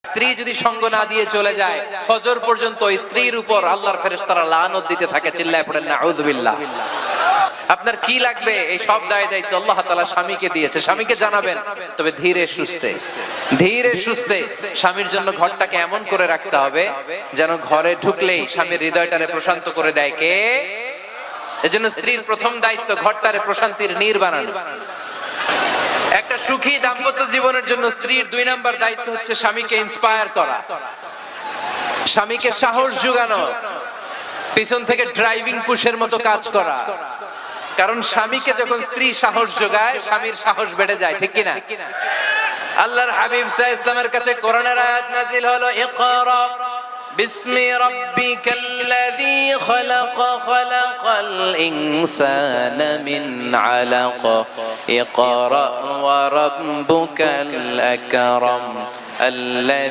স্ত্রী যদি সঙ্গ না দিয়ে চলে যায় ফজর পর্যন্ত স্ত্রীর উপর আল্লাহর ফেরেশতারা লানত দিতে থাকে। চিল্লায় পড়েন নাউযুবিল্লাহ। আপনার কি লাগবে এই সব দায় দায়িত্ব আল্লাহ তাআলা স্বামীকে দিয়েছে, স্বামীকে জানাবেন। তবে ধীরে সুস্থে স্বামীর জন্য ঘরটাকে এমন করে রাখতে হবে যেন ঘরে ঢুকলেই স্বামীর হৃদয়টারে প্রশান্ত করে দেয় কে? এজন্য স্ত্রীর প্রথম দায়িত্ব ঘরটারে প্রশান্তির নীড় বানানো। একটা সুখী দাম্পত্য জীবনের জন্য স্ত্রীর 2 নাম্বার দায়িত্ব হচ্ছে স্বামীকে ইন্সপায়ার করা, স্বামীকে সাহস যোগানো, পিছন থেকে ড্রাইভিং পুশের মতো কাজ করা। কারণ স্বামীকে যখন স্ত্রী সাহস যোগায় স্বামীর সাহস বেড়ে যায়, ঠিক কি না? আল্লাহর হাবিব সাল্লাল্লাহু আলাইহি ওয়াসাল্লামের কাছে কোরআনের আয়াত নাযিল হলো, ইকরা বিসমি রাব্বিকাল্লাযী খালাক খালাকাল ইনসানা মিন আলাক ইকরা ওয়া রাব্বুকাল আকরাম আল্লাযী